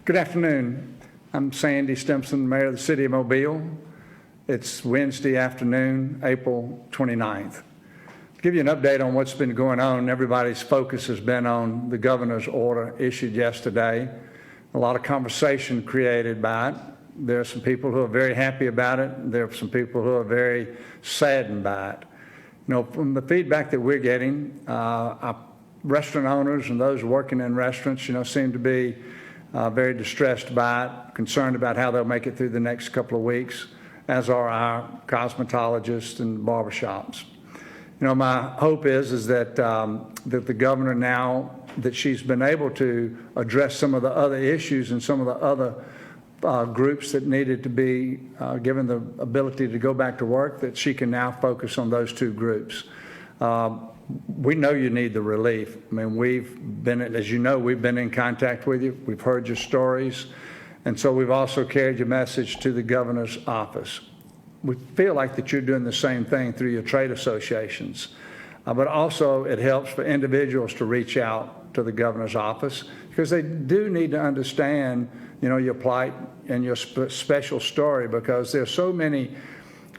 Good afternoon. I'm Sandy Stimpson, Mayor of the City of Mobile. It's Wednesday afternoon, April 29th. To give you an update on what's been going on, everybody's focus has been on the governor's order issued yesterday. A lot of conversation created by it. There are some people who are very happy about it. There are some people who are very saddened by it. You know, from the feedback that we're getting, our restaurant owners and those working in restaurants, seem to be very distressed by it, concerned about how they'll make it through the next couple of weeks, as are our cosmetologists and barbershops. My hope is that that the governor, now that she's been able to address some of the other issues and some of the other groups that needed to be given the ability to go back to work, that she can now focus on those two groups. We know you need the relief. I mean, we've been in contact with you. We've heard your stories. And so we've also carried your message to the governor's office. We feel like that you're doing the same thing through your trade associations. But also it helps for individuals to reach out to the governor's office, because they do need to understand, your plight and your special story, because there's so many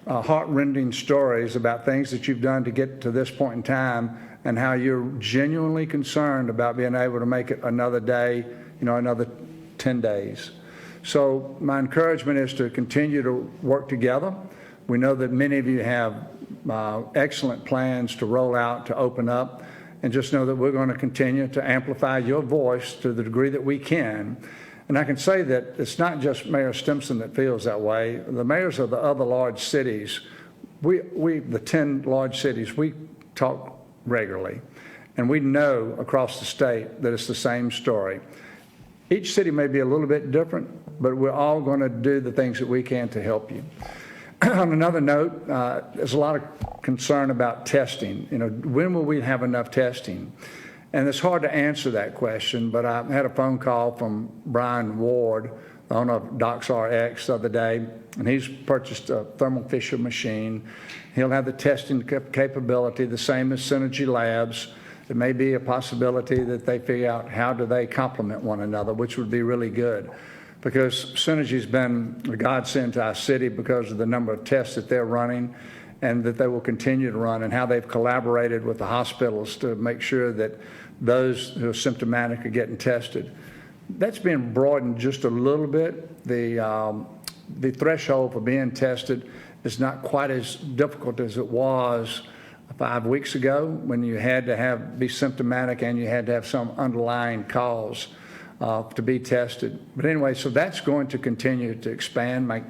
heart-rending stories about things that you've done to get to this point in time, and how you're genuinely concerned about being able to make it another day, another 10 days. So my encouragement is to continue to work together. We know that many of you have excellent plans to roll out, to open up, and just know that we're going to continue to amplify your voice to the degree that we can. And I can say that it's not just Mayor Stimpson that feels that way. The mayors of the other large cities, the 10 large cities, we talk regularly. And we know across the state that it's the same story. Each city may be a little bit different, but we're all going to do the things that we can to help you. On another note, there's a lot of concern about testing. When will we have enough testing? And it's hard to answer that question, but I had a phone call from Brian Ward, the owner of DocsRx, the other day, and he's purchased a Thermo Fisher machine. He'll have the testing capability, the same as Synergy Labs. There may be a possibility that they figure out how do they complement one another, which would be really good, because Synergy's been a godsend to our city because of the number of tests that they're running and that they will continue to run, and how they've collaborated with the hospitals to make sure that those who are symptomatic are getting tested. That's been broadened just a little bit. The threshold for being tested is not quite as difficult as it was 5 weeks ago, when you had to be symptomatic and you had to have some underlying cause to be tested. But anyway, so that's going to continue to expand. My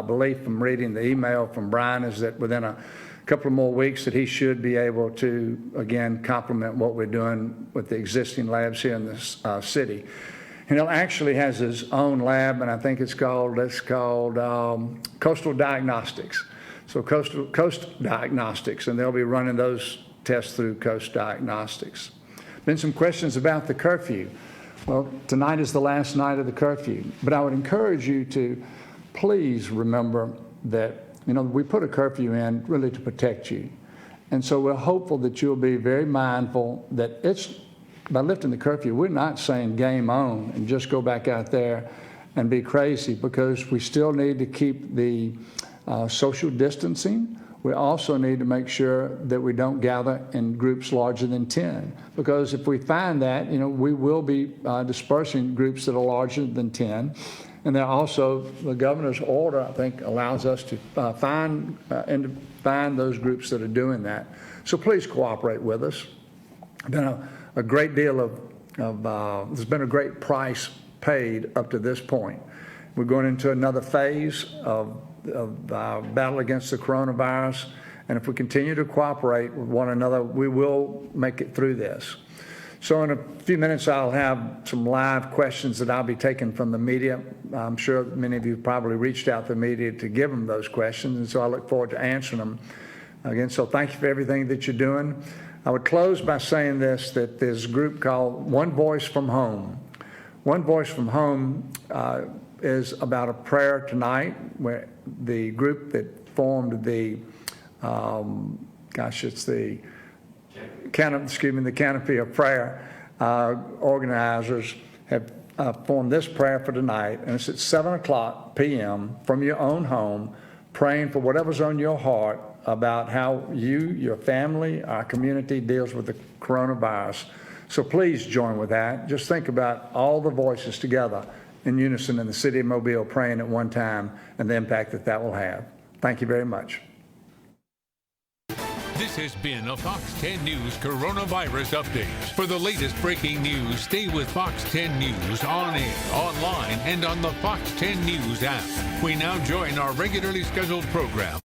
belief from reading the email from Brian is that within a couple of more weeks that he should be able to, again, complement what we're doing with the existing labs here in this city. And he actually has his own lab, and I think it's called Coastal Diagnostics. So Coast Diagnostics, and they'll be running those tests through Coast Diagnostics. Been some questions about the curfew. Well, tonight is the last night of the curfew, but I would encourage you to please remember that, we put a curfew in really to protect you. And so we're hopeful that you'll be very mindful that by lifting the curfew, we're not saying game on and just go back out there and be crazy, because we still need to keep the social distancing. We also need to make sure that we don't gather in groups larger than 10, because if we find that, we will be dispersing groups that are larger than 10. And then also the governor's order, I think, allows us to find those groups that are doing that. So please cooperate with us. Been a great deal there's been a great price paid up to this point. We're going into another phase of battle against the coronavirus, and if we continue to cooperate with one another, we will make it through this. So in a few minutes, I'll have some live questions that I'll be taking from the media. I'm sure many of you probably reached out to the media to give them those questions, and so I look forward to answering them. Again, so thank you for everything that you're doing. I would close by saying this, that there's a group called One Voice from Home. One Voice from Home is about a prayer tonight, where the group that formed the, the Canopy of Prayer organizers have form this prayer for tonight, and it's at 7:00 p.m. from your own home, praying for whatever's on your heart about how you, your family, our community deals with the coronavirus. So please join with that. Just think about all the voices together in unison in the city of Mobile praying at one time and the impact that that will have. Thank you very much. This has been a Fox 10 News Coronavirus Update. For the latest breaking news, stay with Fox 10 News on air, online, and on the Fox 10 News app. We now join our regularly scheduled program.